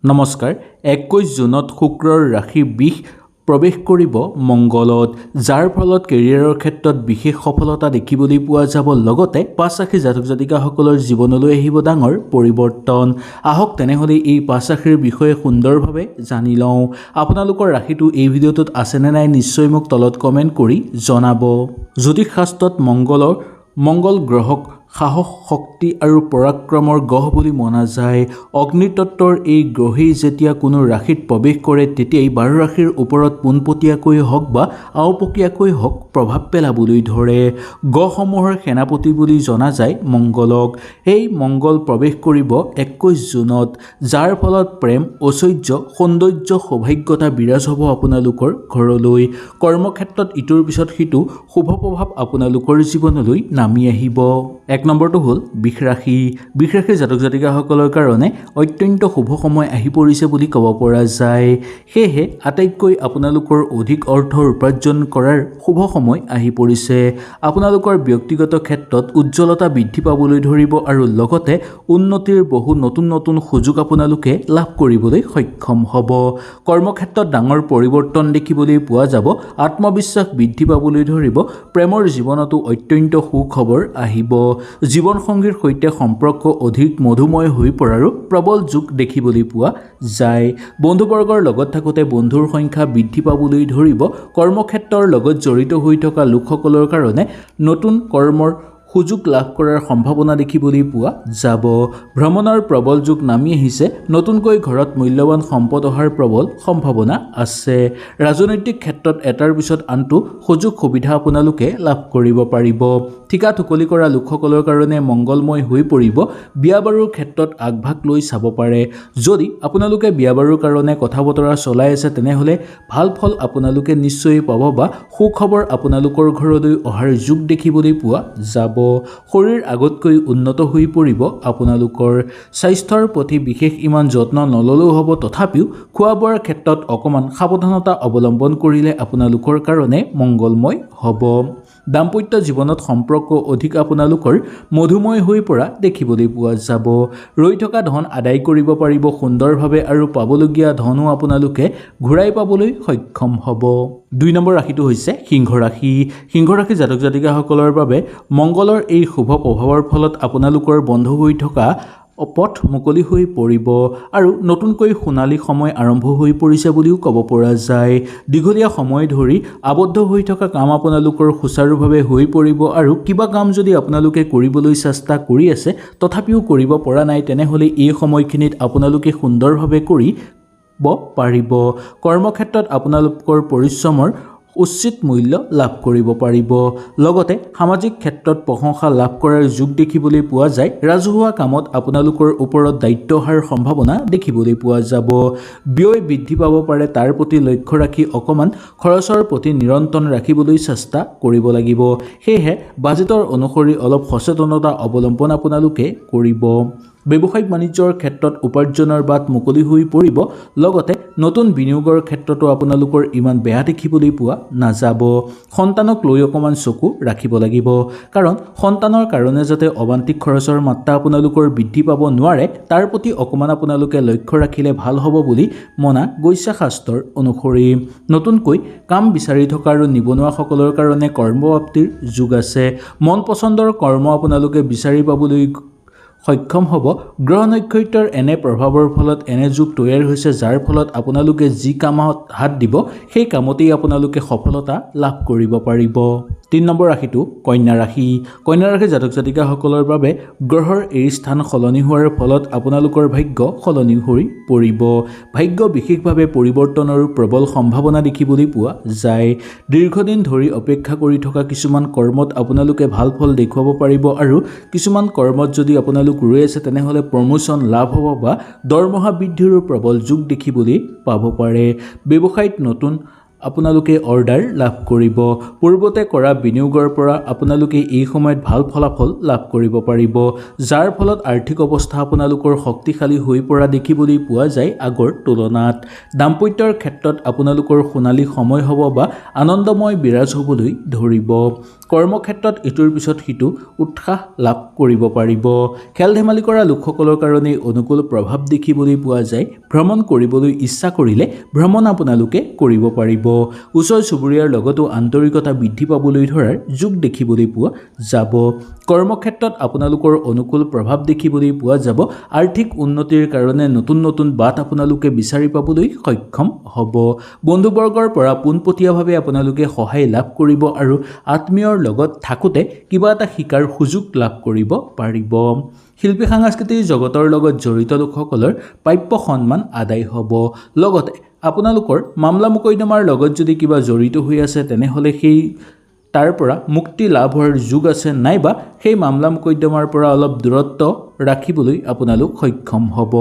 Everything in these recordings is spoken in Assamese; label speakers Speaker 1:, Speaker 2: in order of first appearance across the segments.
Speaker 1: নমস্কাৰ 21 জুনত শুক্ৰৰ ৰাশি বিষ প্ৰৱেশ কৰিব মংগলত, যাৰ ফলত কেৰিয়াৰৰ ক্ষেত্ৰত বিশেষ সফলতা দেখিবলৈ পোৱা যাব। লগতে 5 ৰাশিৰ জাতক জাতিকাসকলৰ জীৱনলৈ আহিব ডাঙৰ পৰিৱৰ্তন। আহক তেনেহ'লে এই 5 ৰাশিৰ বিষয়ে সুন্দৰভাৱে জানি লওঁ। আপোনালোকৰ ৰাশিটো এই ভিডিঅ'টোত আছেনে নাই নিশ্চয় মোক তলত কমেণ্ট কৰি জনাব। জ্যোতিষ শাস্ত্ৰত মংগল গ্ৰহক সাহস, শক্তি আৰু পৰাক্ৰমৰ গ্ৰহ বুলি মনা যায়। অগ্নিতত্ত্বৰ এই গ্ৰহেই যেতিয়া কোনো ৰাশিত প্ৰৱেশ কৰে তেতিয়াই 12 ৰাশিৰ ওপৰত পোনপটীয়াকৈ হওক বা আওপকীয়াকৈ হওক প্ৰভাৱ পেলাবলৈ ধৰে। গ্ৰহসমূহৰ সেনাপতি বুলি জনা যায় মংগলক। এই মংগল প্ৰৱেশ কৰিব 21 জুনত, যাৰ ফলত প্ৰেম, ঐশ্বৰ্য, সৌন্দৰ্য, সৌভাগ্যতা বিৰাজ হ'ব আপোনালোকৰ ঘৰলৈ। কৰ্মক্ষেত্ৰত ইটোৰ পিছত সিটো শুভ প্ৰভাৱ আপোনালোকৰ জীৱনলৈ নামি আহিব। 1 নম্বৰটো হ'ল বৃষ ৰাশি। বৃষ ৰাশিৰ জাতক জাতিকাসকলৰ কাৰণে অত্যন্ত শুভ সময় আহি পৰিছে বুলি ক'ব পৰা যায়। সেয়েহে আটাইতকৈ আপোনালোকৰ অধিক অৰ্থৰ উপাৰ্জন কৰাৰ শুভ সময় আহি পৰিছে। আপোনালোকৰ ব্যক্তিগত ক্ষেত্ৰত উজ্জ্বলতা বৃদ্ধি পাবলৈ ধৰিব আৰু লগতে উন্নতিৰ বহু নতুন সুযোগ আপোনালোকে লাভ কৰিবলৈ সক্ষম হ'ব। কৰ্মক্ষেত্ৰত ডাঙৰ পৰিৱৰ্তন দেখিবলৈ পোৱা যাব। আত্মবিশ্বাস বৃদ্ধি পাবলৈ ধৰিব। প্ৰেমৰ জীৱনতো অত্যন্ত সুখবৰ আহিব। জীৱনসংগীৰ সৈতে সম্পৰ্ক অধিক মধুময় হৈ পৰাৰো প্ৰবল যোগ দেখিবলৈ পোৱা যায়। বন্ধুবৰ্গৰ লগত থাকোঁতে বন্ধুৰ সংখ্যা বৃদ্ধি পাবলৈ ধৰিব। কৰ্মক্ষেত্ৰৰ লগত জড়িত হৈ থকা লোকসকলৰ কাৰণে নতুন কৰ্মৰ সুযোগ লাভ কৰাৰ সম্ভাৱনা দেখিবলৈ পোৱা যাব। ভ্ৰমণৰ প্ৰবল যোগ নামি আহিছে। নতুনকৈ ঘৰত মূল্যৱান সম্পদ অহাৰ প্ৰবল সম্ভাৱনা আছে। ৰাজনৈতিক ক্ষেত্ৰত এটাৰ পিছত আনটো সুযোগ সুবিধা আপোনালোকে লাভ কৰিব পাৰিব। ঠিকা ঠুকলি কৰা লোকসকলৰ কাৰণে মংগলময় হৈ পৰিব। বিয়া বাৰুৰ ক্ষেত্ৰত আগভাগ লৈ চাব পাৰে। যদি আপোনালোকে বিয়া বাৰুৰ কাৰণে কথা বতৰা চলাই আছে তেনেহ'লে ভাল ফল আপোনালোকে নিশ্চয় পাব বা সুখবৰ আপোনালোকৰ ঘৰলৈ অহাৰ যোগ দেখিবলৈ পোৱা যাব। শৰীৰ আগতকৈ উন্নত হৈ পৰিব আপোনালোকৰ। স্বাস্থ্যৰ প্ৰতি বিশেষ ইমান যত্ন নললেও হ'ব, তথাপিও খোৱা বোৱাৰ ক্ষেত্ৰত অকণমান সাৱধানতা অৱলম্বন কৰিলে আপোনালোকৰ কাৰণে মংগলময় হ'ব। দাম্পত্য জীৱনত সম্পৰ্ক অধিক আপোনালোকৰ মধুময় হৈ পৰা দেখিবলৈ পোৱা যাব। ৰৈ থকা ধন আদায় কৰিব পাৰিব সুন্দৰভাৱে আৰু পাবলগীয়া ধনো আপোনালোকে ঘূৰাই পাবলৈ সক্ষম হ'ব। 2 নম্বৰ ৰাশিটো হৈছে সিংহ ৰাশি। সিংহ ৰাশিৰ জাতক জাতিকাসকলৰ বাবে মংগলৰ এই শুভ প্ৰভাৱৰ ফলত আপোনালোকৰ বন্ধ হৈ থকা পথ মুকলি হৈ পৰিব আৰু নতুনকৈ সোণালী সময় আৰম্ভ হৈ পৰিছে বুলিও ক'ব পৰা যায়। দীঘলীয়া সময় ধৰি আবদ্ধ হৈ থকা কাম আপোনালোকৰ সুচাৰুভাৱে হৈ পৰিব আৰু কিবা কাম যদি আপোনালোকে কৰিবলৈ চেষ্টা কৰি আছে তথাপিও কৰিব পৰা নাই তেনেহ'লে এই সময়খিনিত আপোনালোকে সুন্দৰভাৱে কৰিব পাৰিব। কৰ্মক্ষেত্ৰত আপোনালোকৰ পৰিশ্ৰমৰ উচিত মূল্য লাভ কৰিব পাৰিব। লগতে সামাজিক ক্ষেত্ৰত প্ৰশংসা লাভ কৰাৰ যোগ দেখিবলৈ পোৱা যায়। ৰাজহুৱা কামত আপোনালোকৰ ওপৰত দায়িত্ব অহাৰ সম্ভাৱনা দেখিবলৈ পোৱা যাব। ব্যয় বৃদ্ধি পাব পাৰে, তাৰ প্ৰতি লক্ষ্য ৰাখি অকণমান খৰচৰ প্ৰতি নিয়ন্ত্ৰণ ৰাখিবলৈ চেষ্টা কৰিব লাগিব। সেয়েহে বাজেটৰ অনুসৰি অলপ সচেতনতা অৱলম্বন আপোনালোকে কৰিব। ব্যৱসায়িক বাণিজ্যৰ ক্ষেত্ৰত উপাৰ্জনৰ বাট মুকলি হৈ পৰিব। লগতে নতুন বিনিয়োগৰ ক্ষেত্ৰতো আপোনালোকৰ ইমান বেয়া দেখিবলৈ পোৱা নাযাব। সন্তানক লৈ অকণমান চকু ৰাখিব লাগিব, কাৰণ সন্তানৰ কাৰণে যাতে অবান্তিক খৰচৰ মাত্ৰা আপোনালোকৰ বৃদ্ধি পাব নোৱাৰে তাৰ প্ৰতি অকণমান আপোনালোকে লক্ষ্য ৰাখিলে ভাল হ'ব বুলি মনা গৈছে শাস্ত্ৰৰ অনুসৰি। নতুনকৈ কাম বিচাৰি থকা আৰু নিবনুৱাসকলৰ কাৰণে কৰ্মপ্ৰাপ্তিৰ যোগ আছে। মন পচন্দৰ কৰ্ম আপোনালোকে বিচাৰি পাবলৈ সক্ষম হ'ব। গ্ৰহ নক্ষত্ৰৰ এনে প্ৰভাৱৰ ফলত এনে যুগ তৈয়াৰ হৈছে যাৰ ফলত আপোনালোকে যি কামত হাত দিব সেই কামতেই আপোনালোকে সফলতা লাভ কৰিব পাৰিব। 3 নম্বৰ ৰাশিটো কন্যা ৰাশি। কন্যা ৰাশিৰ জাতক জাতিকাসকলৰ বাবে গ্ৰহৰ এই স্থান সলনি হোৱাৰ ফলত আপোনালোকৰ ভাগ্য সলনি হৈ পৰিব। ভাগ্য বিশেষভাৱে পৰিৱৰ্তনৰ প্ৰবল সম্ভাৱনা দেখিবলৈ পোৱা যায়। দীৰ্ঘদিন ধৰি অপেক্ষা কৰি থকা কিছুমান কৰ্মত আপোনালোকে ভাল ফল দেখুৱাব পাৰিব আৰু কিছুমান কৰ্মত যদি আপোনালোক ৰৈ আছে তেনেহ'লে প্ৰমোশ্যন লাভ হ'ব বা দৰমহা বৃদ্ধিৰো প্ৰবল যোগ দেখিবলৈ পাব পাৰে। ব্যৱসায়ত নতুন আপোনালোকে অৰ্ডাৰ লাভ কৰিব। পূৰ্বতে কৰা বিনিয়োগৰ পৰা আপোনালোকে এই সময়ত ভাল ফলাফল লাভ কৰিব পাৰিব, যাৰ ফলত আৰ্থিক অৱস্থা আপোনালোকৰ শক্তিশালী হৈ পৰা দেখিবলৈ পোৱা যায় আগৰ তুলনাত। দাম্পত্যৰ ক্ষেত্ৰত আপোনালোকৰ সোণালী সময় হ'ব বা আনন্দময় বিৰাজ হ'বলৈ ধৰিব। কৰ্মক্ষেত্ৰত ইটোৰ পিছত সিটো উৎসাহ লাভ কৰিব পাৰিব। খেল ধেমালি কৰা লোকসকলৰ কাৰণে অনুকূল প্ৰভাৱ দেখিবলৈ পোৱা যায়। ভ্ৰমণ কৰিবলৈ ইচ্ছা কৰিলে ভ্ৰমণ আপোনালোকে কৰিব পাৰিব। ওচৰ চুবুৰীয়াৰ লগতো আন্তৰিকতা বৃদ্ধি পাবলৈ ধৰাৰ যোগ দেখিবলৈ পোৱা যাব। কৰ্মক্ষেত্ৰত আপোনালোকৰ অনুকূল প্ৰভাৱ দেখিবলৈ পোৱা যাব। আৰ্থিক উন্নতিৰ কাৰণে নতুন নতুন বাট আপোনালোকে বিচাৰি পাবলৈ সক্ষম হ'ব। বন্ধুবৰ্গৰ পৰা পোনপটীয়াভাৱে আপোনালোকে সহায় লাভ কৰিব আৰু আত্মীয়ৰ লগত থাকোঁতে কিবা এটা শিকাৰ সুযোগ লাভ কৰিব পাৰিব। শিল্পী সাংস্কৃতিক জগতৰ লগত জড়িত লোকসকলৰ প্ৰাপ্য সন্মান আদায় হ'ব। লগতে আপোনালোকৰ মামলা মোকদ্দমাৰ লগত যদি কিবা জড়িত হৈ আছে তেনেহ'লে তাৰ পৰা মুক্তি লাভ হোৱাৰ যোগ আছে, নাইবা সেই মামলা মোকদ্দমাৰ পৰা অলপ দূৰত্ব ৰাখিবলৈ আপোনালোক সক্ষম হ'ব।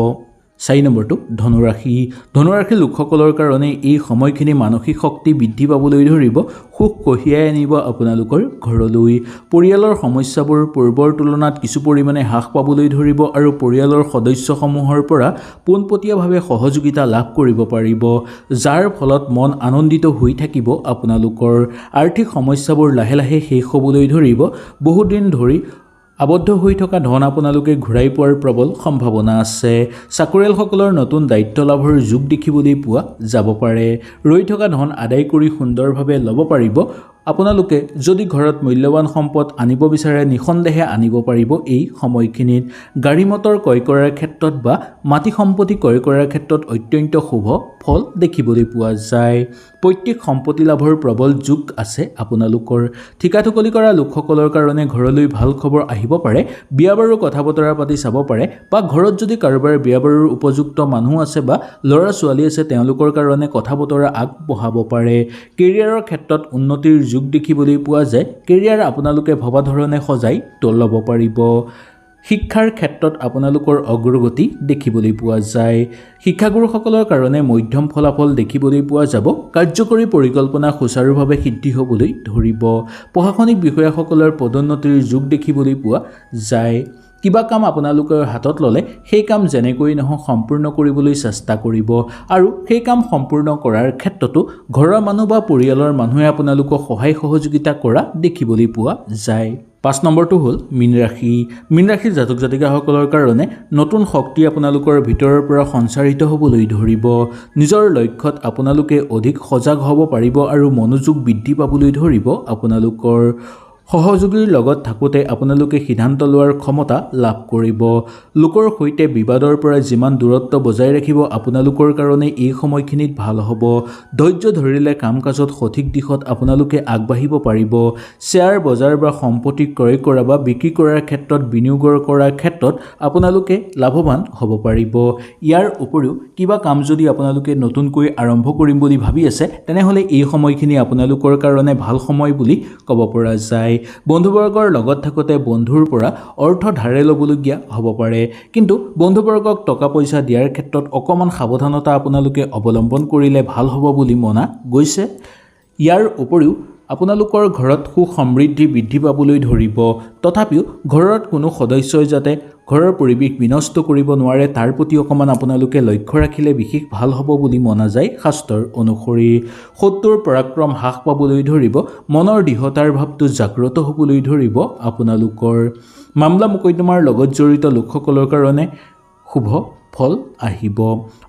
Speaker 1: 4 নম্বৰটো ধনুৰাশি। ধনুৰাশিৰ লোকসকলৰ কাৰণে এই সময়খিনি মানসিক শক্তি বৃদ্ধি পাবলৈ ধৰিব। সুখ কঢ়িয়াই আনিব আপোনালোকৰ ঘৰলৈ। পৰিয়ালৰ সমস্যাবোৰ পূৰ্বৰ তুলনাত কিছু পৰিমাণে হ্ৰাস পাবলৈ ধৰিব আৰু পৰিয়ালৰ সদস্যসমূহৰ পৰা পোনপটীয়াভাৱে সহযোগিতা লাভ কৰিব পাৰিব, যাৰ ফলত মন আনন্দিত হৈ থাকিব আপোনালোকৰ। আৰ্থিক সমস্যাবোৰ লাহে লাহে শেষ হ'বলৈ ধৰিব। বহুদিন ধৰি আবদ্ধ হৈ থকা ধন আপোনালোকে ঘূৰাই পোৱাৰ প্ৰবল সম্ভাৱনা আছে। চাকৰিয়ালসকলৰ নতুন দায়িত্ব লাভৰ যোগ দেখিবলৈ পোৱা যাব পাৰে। ৰৈ থকা ধন আদায় কৰি সুন্দৰভাৱে ল'ব পাৰিব। আপোনালোকে যদি ঘৰত মূল্যৱান সম্পদ আনিব বিচাৰে নিঃসন্দেহে আনিব পাৰিব এই সময়খিনিত। গাড়ী মটৰ ক্ৰয় কৰাৰ ক্ষেত্ৰত বা মাটি সম্পত্তি ক্ৰয় কৰাৰ ক্ষেত্ৰত অত্যন্ত শুভ ফল দেখিবলৈ পোৱা যায়। পৈতৃক সম্পত্তি লাভৰ প্ৰবল যোগ আছে আপোনালোকৰ। ঠিকা ঠুকলি কৰা লোকসকলৰ কাৰণে ঘৰলৈ ভাল খবৰ আহিব পাৰে। বিয়া বাৰুৰ কথা বতৰা পাতি চাব পাৰে, বা ঘৰত যদি কাৰোবাৰ বিয়া বাৰুৰ উপযুক্ত মানুহ আছে বা ল'ৰা ছোৱালী আছে তেওঁলোকৰ কাৰণে কথা বতৰা আগবঢ়াব পাৰে। কেৰিয়াৰৰ ক্ষেত্ৰত উন্নতিৰ যোগ দেখিবলৈ পোৱা যায়। কেৰিয়াৰ আপোনালোকে ভবা ধৰণে সজাই ল'ব পাৰিব। শিক্ষাৰ ক্ষেত্ৰত আপোনালোকৰ অগ্ৰগতি দেখিবলৈ পোৱা যায়। শিক্ষাগুৰুসকলৰ কাৰণে মধ্যম ফলাফল দেখিবলৈ পোৱা যাব। কাৰ্যকৰী পৰিকল্পনা সুচাৰুভাৱে সিদ্ধি হ'বলৈ ধৰিব। প্ৰশাসনিক বিষয়াসকলৰ পদোন্নতিৰ যোগ দেখিবলৈ পোৱা যায়। কিবা কাম আপোনালোকৰ হাতত ল'লে সেই কাম যেনেকৈ নহওক সম্পূৰ্ণ কৰিবলৈ চেষ্টা কৰিব আৰু সেই কাম সম্পূৰ্ণ কৰাৰ ক্ষেত্ৰতো ঘৰৰ মানুহ বা পৰিয়ালৰ মানুহে আপোনালোকক সহায় সহযোগিতা কৰা দেখিবলৈ পোৱা যায়। 5 নম্বৰটো হ'ল মীন ৰাশি। মীন ৰাশিৰ জাতক জাতিকাসকলৰ কাৰণে নতুন শক্তি আপোনালোকৰ ভিতৰৰ পৰা সঞ্চাৰিত হ'বলৈ ধৰিব। নিজৰ লক্ষ্যত আপোনালোকে অধিক সজাগ হ'ব পাৰিব আৰু মনোযোগ বৃদ্ধি পাবলৈ ধৰিব। আপোনালোকৰ সহযোগীৰ লগত থাকোঁতে আপোনালোকে সিদ্ধান্ত লোৱাৰ ক্ষমতা লাভ কৰিব। লোকৰ সৈতে বিবাদৰ পৰা যিমান দূৰত্ব বজাই ৰাখিব আপোনালোকৰ কাৰণে এই সময়খিনিত ভাল হ'ব। ধৈৰ্য ধৰিলে কাম কাজত সঠিক দিশত আপোনালোকে আগবাঢ়িব পাৰিব। শ্বেয়াৰ বজাৰ বা সম্পত্তি ক্ৰয় কৰা বা বিক্ৰী কৰাৰ ক্ষেত্ৰত বিনিয়োগ কৰাৰ ক্ষেত্ৰত আপোনালোকে লাভৱান হ'ব পাৰিব। ইয়াৰ উপৰিও কিবা কাম যদি আপোনালোকে নতুনকৈ আৰম্ভ কৰিম বুলি ভাবি আছে তেনেহ'লে এই সময়খিনি আপোনালোকৰ কাৰণে ভাল সময় বুলি ক'ব পৰা যায়। বন্ধুবৰ্গৰ লগত থাকোঁতে বন্ধুৰ পৰা অৰ্থ ধাৰে ল'বলগীয়া হ'ব পাৰে, কিন্তু বন্ধুবৰ্গক টকা পইচা দিয়াৰ ক্ষেত্ৰত অকণমান সাৱধানতা আপোনালোকে অৱলম্বন কৰিলে ভাল হ'ব বুলি মনা গৈছে। ইয়াৰ উপৰিও আপোনালোকৰ ঘৰত সুখ সমৃদ্ধি বৃদ্ধি পাবলৈ ধৰিব। তথাপিও ঘৰত কোনো সদস্যই যাতে ঘৰৰ পৰিৱেশ বিনষ্ট কৰিব নোৱাৰে তাৰ প্ৰতি অকণমান আপোনালোকে লক্ষ্য ৰাখিলে বিশেষ ভাল হ'ব বুলি মনা যায় শাস্ত্ৰৰ অনুসৰি। শত্ৰুৰ পৰাক্ৰম হ্ৰাস পাবলৈ ধৰিব। মনৰ দৃঢ়তাৰ ভাৱটো জাগ্ৰত হ'বলৈ ধৰিব আপোনালোকৰ। মামলা মোকদ্দমাৰ লগত জড়িত লোকসকলৰ কাৰণে শুভ ফল আহিব।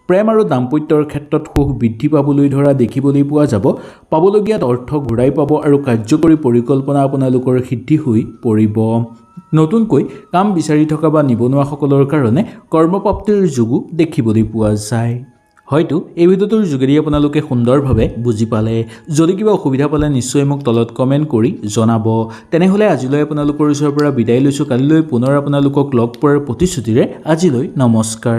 Speaker 1: প্ৰেম আৰু দাম্পত্যৰ ক্ষেত্ৰত সুখ বৃদ্ধি পাবলৈ ধৰা দেখিবলৈ পোৱা যাব। পাবলগীয়া অৰ্থ ঘূৰাই পাব আৰু কাৰ্যকৰী পৰিকল্পনা আপোনালোকৰ সিদ্ধি হৈ পৰিব। নতুনকৈ কাম বিচাৰি থকা বা নিবনুৱাসকলৰ কাৰণে কৰ্মপ্ৰাপ্তিৰ যোগো দেখিবলৈ পোৱা যায়। হয়তো এই ভিডিঅ'টোৰ যোগেদি আপোনালোকে সুন্দৰভাৱে বুজি পালে। যদি কিবা অসুবিধা পালে নিশ্চয় মোক তলত কমেণ্ট কৰি জনাব। তেনেহ'লে আজিলৈ আপোনালোকৰ ওচৰৰ পৰা বিদায় লৈছোঁ। কালিলৈ পুনৰ আপোনালোকক লগ পোৱাৰ প্ৰতিশ্ৰুতিৰে আজিলৈ নমস্কাৰ।